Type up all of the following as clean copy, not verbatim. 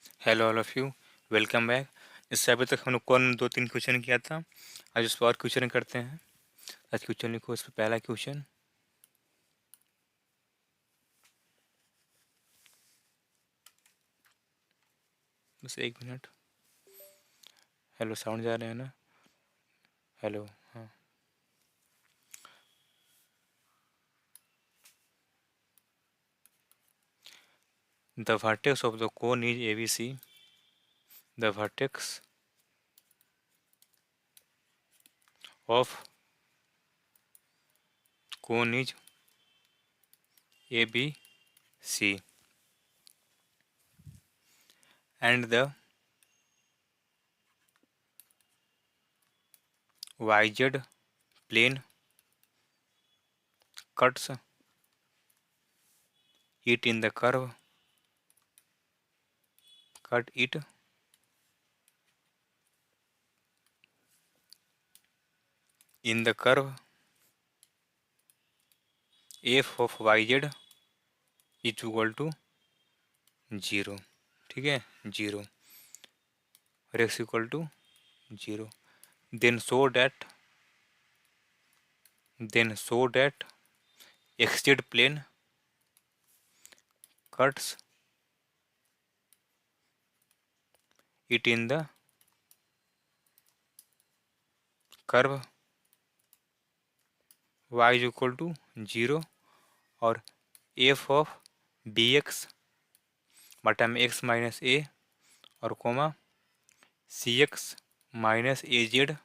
Hello all of you, welcome back. इससे अभी तक हम लोग कौन दो तीन क्वेश्चन किया था। आज उस पर और क्वेश्चन करते हैं। आज क्वेश्चन लिखो, उस पर पहला क्वेश्चन। बस एक मिनट। हेलो, साउंड जा रहे हैं ना? हेलो, हाँ। The vertex of the cone is A B C. The vertex of cone is A B C and the Y Z plane cuts it in the curve, cut it in the curve f of yz is equal to 0। ठीक है, 0 और x equal to 0। then show that xz plane cuts it in the curve y is equal to 0 और f of bx बटा में x minus a और comma cx minus A Z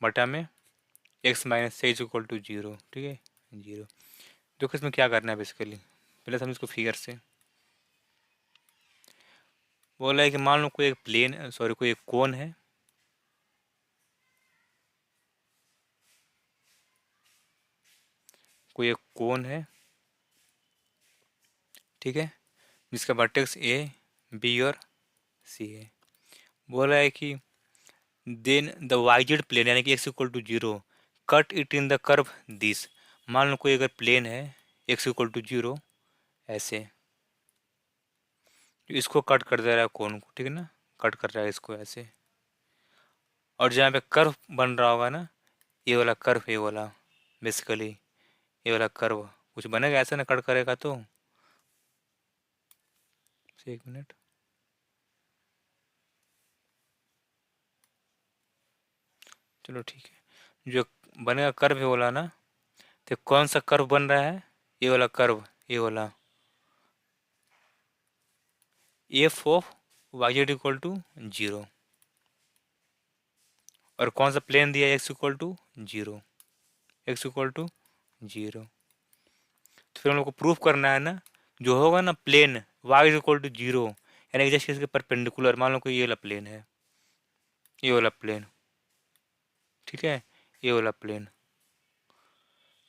बटा में x minus A is equal to 0। ठीक है, 0। देखो इसमें क्या करना है बेसिकली, पहले समझ इसको फिगर से। बोला है कि मान लो कोई एक प्लेन, सॉरी कोई एक कोन है। कोई एक कोन है, ठीक है, जिसका वर्टेक्स ए बी और सी है। बोला है कि देन द वाइजेड प्लेन यानी कि X equal to 0 cut it in the curve this. मान लो कोई अगर प्लेन है एक्स इक्वल टू 0 ऐसे, तो इसको कट कर दे रहा है कोन को, ठीक है ना, कट कर रहा है इसको ऐसे। और जहाँ पे कर्व बन रहा होगा ना, ये वाला कर्व, ये वाला बेसिकली ये वाला कर्व कुछ बनेगा ऐसा ना, कट करेगा तो। एक मिनट, चलो ठीक है। जो बनेगा कर्व ये वाला ना, तो कौन सा कर्व बन रहा है? ये वाला कर्व, ये वाला F of Y Z equal to 0। और कौन सा प्लेन दिया है? X equal to 0, X equal to 0। तो फिर हम लोग को प्रूफ करना है ना, जो होगा ना plane Y is equal to 0 यानी कि जैसे इसके परपेंडिकुलर, मान लो कोई ये वाला प्लेन है, ये वाला प्लेन, ठीक है, ये वाला प्लेन,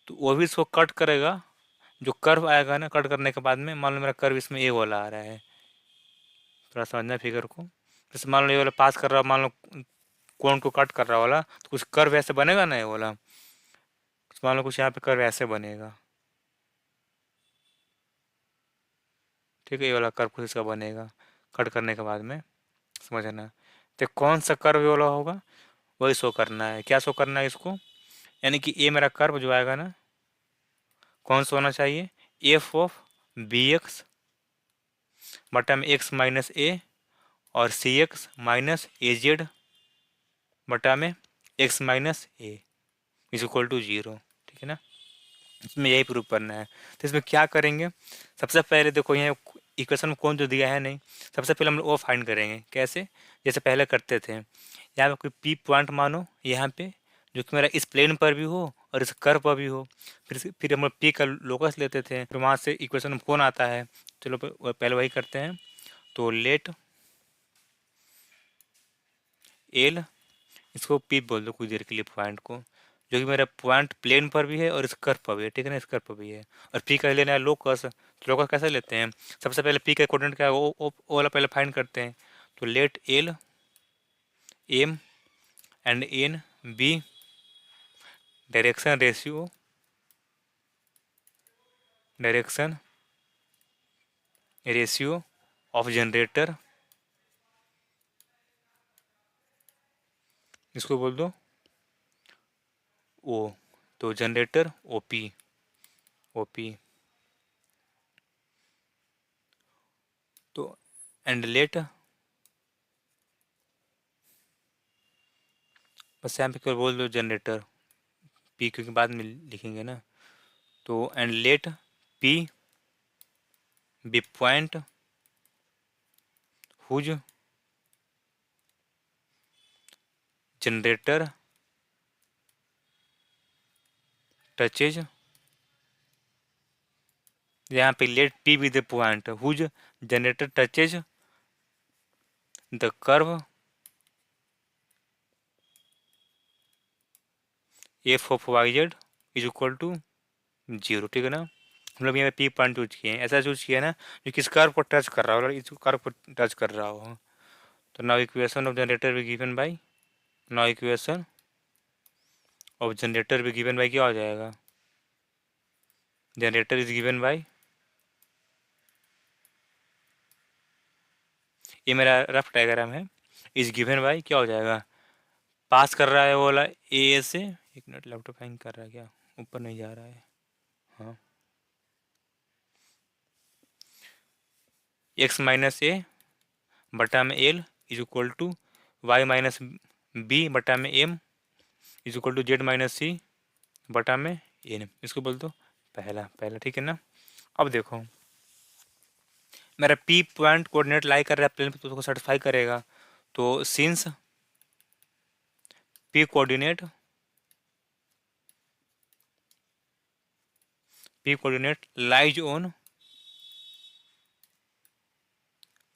तो वो भी इसको कट करेगा। जो कर्व आएगा ना, कट करने के बाद में मान लो मेरा कर्व इसमें ए वाला आ रहा है, थोड़ा समझना फिगर को। जैसे मान लो ये वाला पास कर रहा, मान लो कोण को कट कर रहा वाला, तो कुछ कर्व ऐसे बनेगा ना ये वाला। मान लो कुछ यहाँ पे कर्व ऐसे बनेगा, ठीक है, ये वाला कर्व कुछ इसका बनेगा कट करने के बाद में, समझना। तो कौन सा कर्व ये वाला होगा, वही शो करना है। क्या शो करना है इसको? यानी कि ये मेरा कर्व जो आएगा ना, कौन सा होना चाहिए? एफ ऑफ बी एक्स बटा में एक्स माइनस ए और C X minus A Z बटा में X minus A is equal to 0। ठीक है ना, इसमें यही प्रूव करना है। तो इसमें क्या करेंगे, सबसे पहले देखो यहाँ इक्वेशन में कौन जो दिया है नहीं, सबसे पहले हम लोग वो फाइंड करेंगे। कैसे? जैसे पहले करते थे, यहाँ पे कोई पी पॉइंट मानो यहाँ पे, जो कि मेरा इस प्लेन पर भी हो और इस कर्व पर भी हो। फिर हम लोग पी का लोकस लेते थे, फिर वहाँ से इक्वेशन में कौन आता है। चलो पहले वही करते हैं। तो लेट एल, इसको पी बोल दो कुछ देर के लिए पॉइंट को, जो कि मेरा पॉइंट प्लेन पर भी है और इस कर्व पर भी है, ठीक है ना, इस कर्व पर भी है। और पी का लेना है लोकस, तो लोकस कैसे लेते हैं? सबसे पहले पी का कोऑर्डिनेट क्या है, वो वाला पहले फाइंड करते हैं। तो let L M and N be direction ratio, direction ratio of generator, इसको बोल दो ओ, तो जनरेटर ओपी, ओपी, तो एंड लेट, बस यहाँ पे केवल बोल दो जनरेटर पी, क्योंकि बाद में लिखेंगे ना, तो and let P be point whose generator touches, यहाँ पे let P be the point whose generator touches the curve F of Y Z is equal to 0, ठीक है ना। हम लोग यहाँ पे पी पॉइंट चूज किए हैं, ऐसा चूज किया है ना जो किस कर्व को टच कर रहा हो, इस कर्व को टच कर रहा हो। तो नाउ इक्वेशन ऑफ जनरेटर भी given by, now equation of generator भी गिवन बाई क्या हो जाएगा, जनरेटर इज गिवन बाई, ये मेरा रफ डायग्राम है, इज गिवन बाई क्या हो जाएगा, पास कर रहा है वो वाला ए से, एक मिनट लैपटॉप हैंग कर रहा है क्या, ऊपर नहीं जा रहा है, हाँ, एक्स माइनस ए बटा में L is equal to Y minus B बटा में M is equal to Z minus C बटा में एन, इसको बोल दो पहला पहला, ठीक है ना। अब देखो मेरा पी पॉइंट कोऑर्डिनेट लाई कर रहा है प्लेन पे, तो उसको सेटिस्फाई करेगा, तो since P coordinate, P coordinate lies on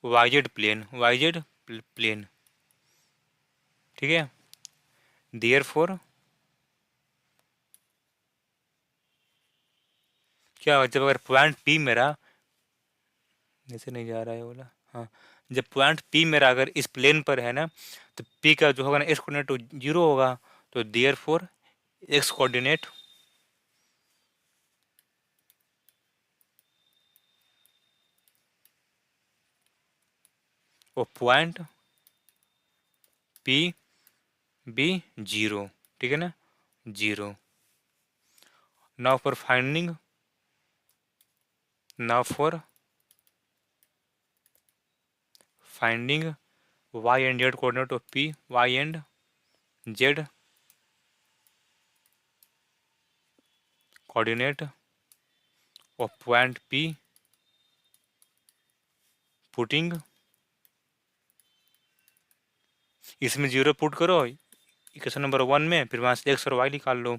Y Z plane, Y Z plane, ठीक है, देयरफॉर क्या होगा, जब अगर पॉइंट पी मेरा नीचे नहीं जा रहा है बोला, हाँ, जब पॉइंट पी मेरा अगर इस प्लेन पर है ना, तो पी का जो होगा ना एक्स कोऑर्डिनेट 0 होगा, तो देयरफॉर एक्स कोऑर्डिनेट वो पॉइंट पी बी 0, ठीक है ना, 0। Now for finding, now for finding Y and Z coordinate of P, Y and Z coordinate of point P, putting, इसमें 0 पुट करो इक्वेशन नंबर 1 में, फिर वहाँ से एक्स और वाई निकाल लो,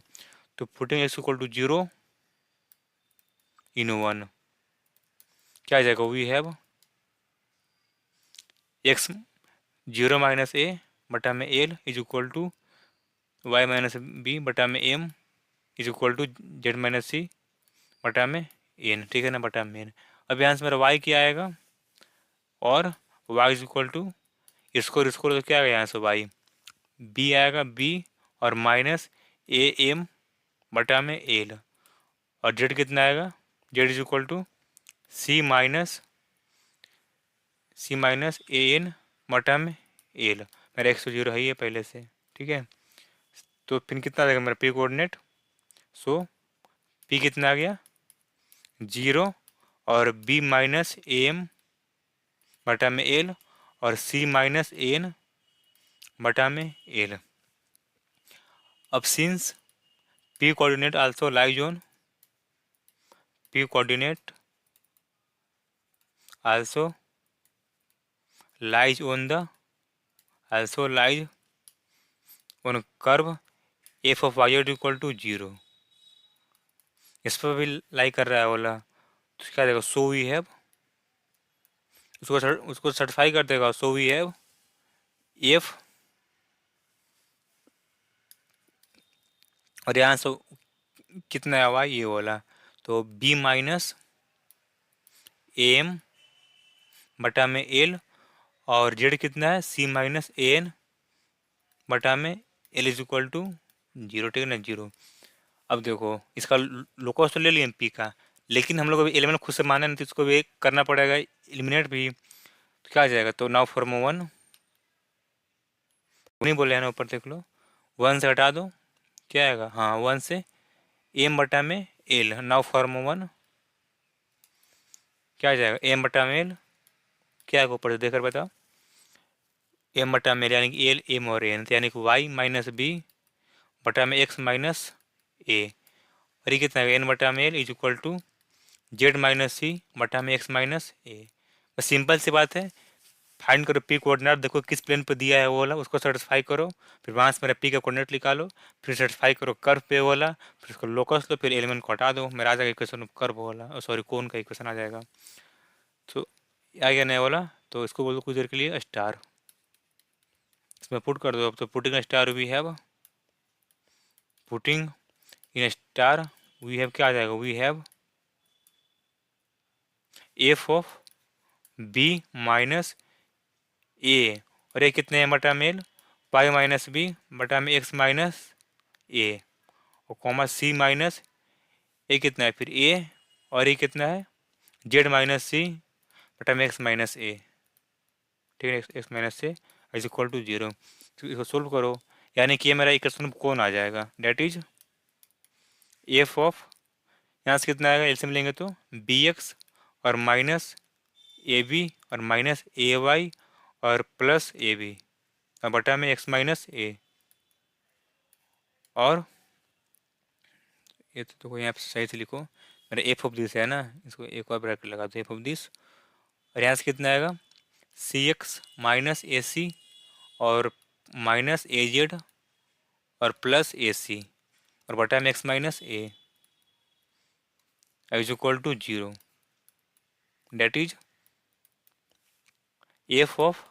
तो putting X equal to 0 in 1 क्या आ जाएगा, we have X 0 minus A बटा में L is equal to Y minus B बटा में M is equal to Z minus C बटा में एन, ठीक है ना, बटा में एन। अब यहाँ से मेरा वाई क्या आएगा, और वाई इज इक्वल टू इसको तो क्या आएगा यहाँ से वाई, बी आएगा, बी और माइनस ए एम बटा में एल, और जेड कितना आएगा, Z is equal to C minus A N बटा में एल, मेरा एक्स तो 0 है ही है पहले से, ठीक है। तो फिर कितना आ जाएगा मेरा पी कोऑर्डिनेट, सो पी कितना आ गया 0 और बी माइनस ए एम बटा में एल और सी माइनस ए एन बटा में एल। अब since P coordinate also lies on, P coordinate also lies on the, also lies on curve F of Y equal to 0, इस पर भी लाई कर रहा है बोला, तो क्या देगा, सो वी हैव, उसको सर्टिफाई कर देगा, सो वी हैव एफ, और यहाँ से कितना हुआ ये वाला, तो बी माइनस एम बटा में एल, और जेड कितना है सी माइनस ए एन बटा में एल इज इक्वल टू 0, ठीक है ना, 0। अब देखो इसका लोकस तो ले लिए पी का, लेकिन हम लोग अभी एलिमेंट खुद से माने नहीं, तो इसको भी करना पड़ेगा एलिमिनेट भी, क्या आ जाएगा, तो नाउ फॉर्म वन नहीं बोले हैं ना, ऊपर देख लो, वन से हटा दो, क्या आएगा, हाँ वन से एम बटा में एल, नाउ फॉर्म वन क्या आ जाएगा, एम बटा में एल, क्या आएगा ऊपर से देखकर बताओ, एम बटा में एल यानी कि एल एम और एन, यानी कि वाई माइनस बी बटा में एक्स माइनस ए, और ये कितना है, एन बटा में L is equal to Z minus C बटा में एक्स माइनस ए। बस सिंपल सी बात है, फाइंड करो पी कोऑर्डिनेट, देखो किस प्लेन पे दिया है वो वाला, उसको सेटिस्फाई करो, फिर वहाँ से मेरा पी का कोऑर्डिनेट निकालो, फिर सेटिस्फाई करो कर्व पे वाला, फिर उसको लोकस लो, फिर एलिमेंट को हटा दो, मेरा आ जाएगा इक्वेशन कर्व वाला, सॉरी कोन का इक्वेशन आ जाएगा। तो आ गया नया वाला, तो इसको बोलो कुछ देर के लिए स्टार, इसमें पुट कर दो। अब तो putting star we have, putting in star we have, क्या आ जाएगा, we have F of B minus A, और ये कितने हैं बटा मेल, पाई माइनस बी बटा में एक्स माइनस ए, और कॉमा सी माइनस ए कितना है फिर ए, और ये कितना है जेड माइनस सी बटा में एक्स माइनस ए, ठीक है, X minus A is equal to zero. तो इसको सोल्व करो, यानी कि ये मेरा इक्वेशन कौन आ जाएगा, डेट इज एफ ऑफ, यहाँ से कितना आएगा एलसीएम लेंगे तो बी एक्स और माइनस ए बी और माइनस ए वाई और प्लस ए बी और बटा में एक्स माइनस ए, और ये तो यहाँ पे सही से लिखो, मेरा एफ ऑफ दिस है ना, इसको एक और ब्रैकेट लगा दो, एफ ऑफ दिस, और यहाँ से कितना आएगा सी एक्स माइनस ए सी और माइनस ए जेड और प्लस ए सी और बटा में X minus A is equal to zero, that is F of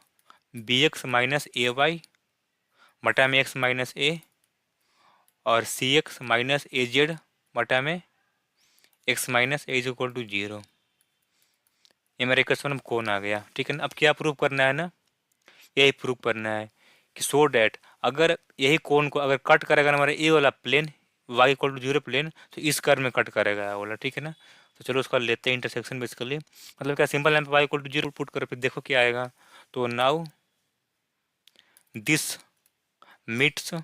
B X minus A Y बटा में एक्स माइनस ए और C X minus A Z बटा में X minus A is equal to zero. ये मेरा equation में कौन आ गया, ठीक है ना। अब क्या प्रूव करना है ना, यही प्रूव करना है कि सो डैट अगर यही कोन को अगर कट करेगा ना हमारा ए वाला plane Y equal to zero plane, तो इस कर्व में कट करेगा ये वाला, ठीक है ना। तो चलो उसका लेते हैं इंटरसेक्शन बेसिकली, मतलब क्या सिंपल है, Y equal to zero put करो, फिर देखो क्या आएगा। तो now this meets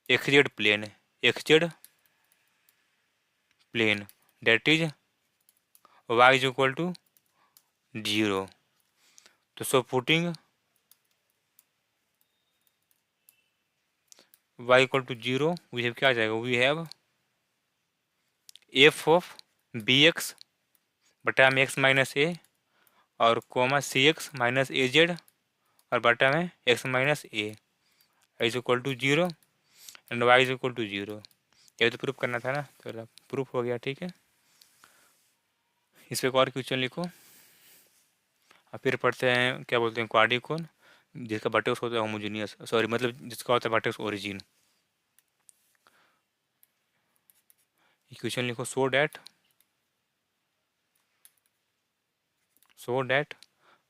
XZ plane, XZ plane that is Y is equal to zero. तो so putting Y equal to zero we have, क्या आ जाएगा, we have F of B X बटा में एक्स माइनस ए और comma C X minus A Z और बटा में X minus A is equal to zero and Y is equal to zero. ये तो प्रूफ करना था ना, तो प्रूफ हो गया, ठीक है। इस पर एक और क्वेश्चन लिखो, अब फिर पढ़ते हैं क्या बोलते हैं क्वाड्रिकोन, जिसका वर्टेक्स होता है होमोजीनियस, सॉरी मतलब जिसका होता है वर्टेक्स ओरिजिन। इक्वेशन लिखो, so that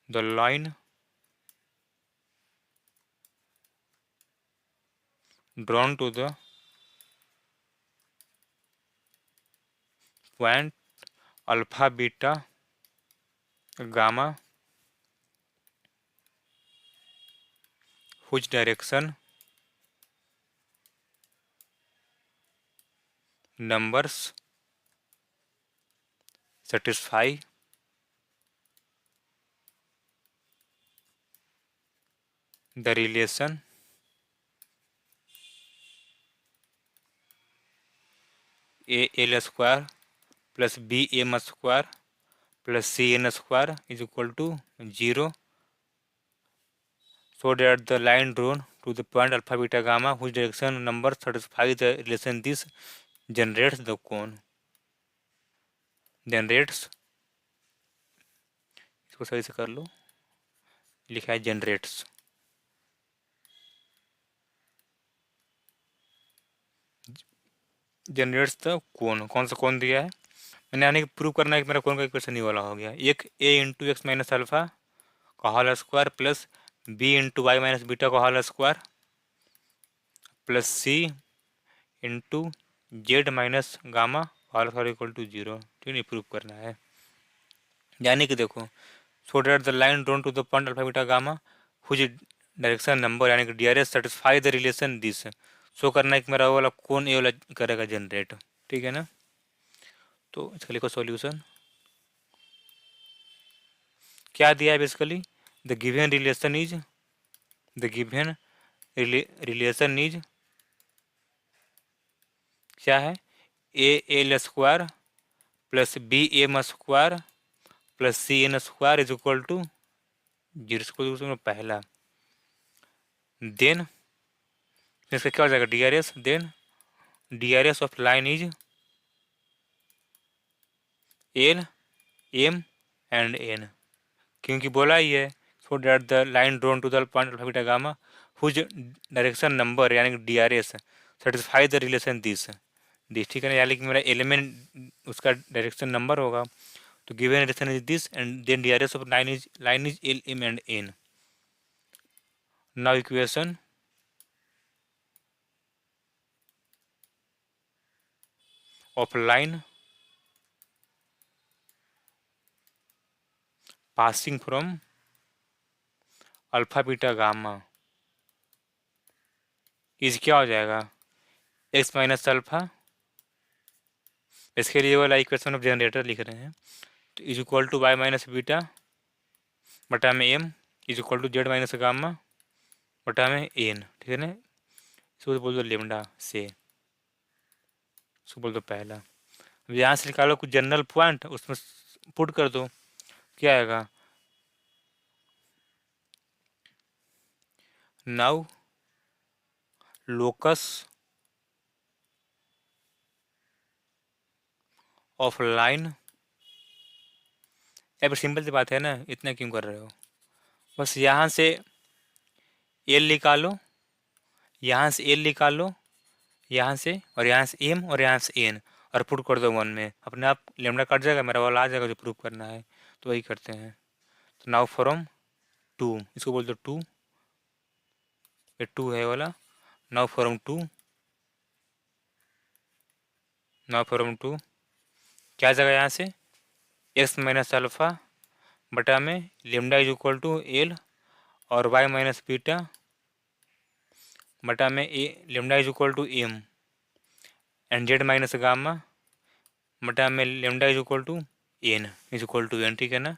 the line drawn to the point alpha beta gamma which direction numbers satisfy the relation a l square plus b m square plus c n square is equal to 0, so that the line drawn to the point alpha beta gamma whose direction number satisfy the relation this generates the cone, generates, इसको सही से कर लो, लिखा है generates, generates the cone, कौन सा कोन दिया है मैंने, यानी कि प्रूव करना है कि मेरा कोन का इक्वेशन ही वाला हो गया, एक A into X minus alpha का whole square plus B into Y minus beta का whole square plus C into Z minus gamma whole square equal to zero, ठीक है, प्रूव करना है। यानी कि देखो so that the line drawn to the point alpha beta gamma whose direction number यानी कि DRS satisfy the relation this. Show करना है कि मेरा वो वाला कौन ये वाला करेगा जनरेट, ठीक है ना। तो इसका लिखो सॉल्यूशन। क्या दिया है basically, the given relation is, the given relation is क्या है, A L square plus B M square plus C N square is equal to 0 पहला। देन इसका क्या हो जाएगा D R S, then D R S of line is L M and N, क्योंकि बोला ही है so that the line drawn to the point alpha beta gamma whose direction number यानी कि D R S satisfy the relation this, ठीक है ना, यानी कि मेरा एलिमेंट उसका डायरेक्शन नंबर होगा। तो given relation is this and then D R S of line is L M and N. Now equation of line passing from alpha beta gamma is क्या हो जाएगा, एक्स माइनस अल्फा, इसके लिए वाला equation of generator लिख रहे हैं, तो is equal to Y minus beta बटा में M is equal to Z minus gamma बटा में एन, ठीक है ना। इसको बोल दो लेमडा से, इसको बोल दो पहला। अब यहाँ से निकालो कुछ जनरल पॉइंट, उसमें पुट कर दो, क्या आएगा, नाउ लोकस ऑफ लाइन, अब सिंपल सी बात है ना, इतना क्यों कर रहे हो, बस यहाँ से एल निकालो, यहाँ से एल निकालो, यहाँ से और यहाँ से एम और यहाँ से एन और पुट कर दो 1 में, अपने आप लेमडा कट जाएगा, मेरा वाला आ जाएगा जो प्रूव करना है, तो वही करते हैं। तो नाउ फ्रॉम 2, इसको बोल दो 2, ये 2 है वाला, नाउ फ्रॉम 2, नाउ फ्रॉम 2 क्या जगह यहाँ से एक्स माइनस अल्फा बटा में lambda is equal to L और वाई माइनस बीटा बटा में A lambda is equal to M and Z minus gamma बटा में lambda is equal to N, ठीक है ना।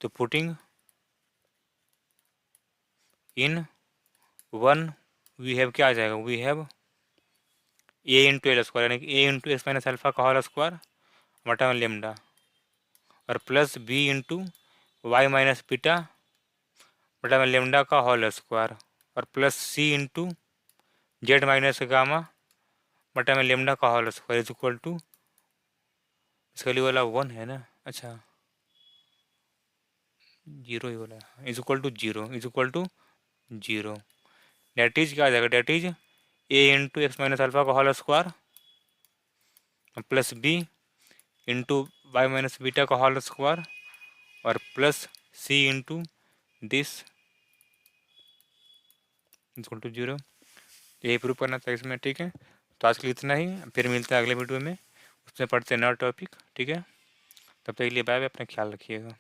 तो पुटिंग इन 1 वी हैव क्या आ जाएगा, we have A into L square यानी कि A into X minus alpha का होल स्क्वायर बटा में लेमडा और plus B into Y minus beta बटा में लेमडा का होल स्क्वायर और plus C into Z minus gamma बटा में लेमडा का whole square is equal to, इसका लिए वाला 1 है ना, अच्छा 0 ही वाला is equal to 0 that is क्या आ जाएगा, that is A into X minus alpha का whole square plus B into Y minus beta का होल स्क्वायर और plus C into this equal to 0। यही प्रूव करना था इसमें, ठीक है। तो आज के लिए इतना ही, फिर मिलते हैं अगले वीडियो में, उसमें पढ़ते हैं नया टॉपिक, ठीक है। तब तक के लिए बाय बाय, अपना ख्याल रखिएगा।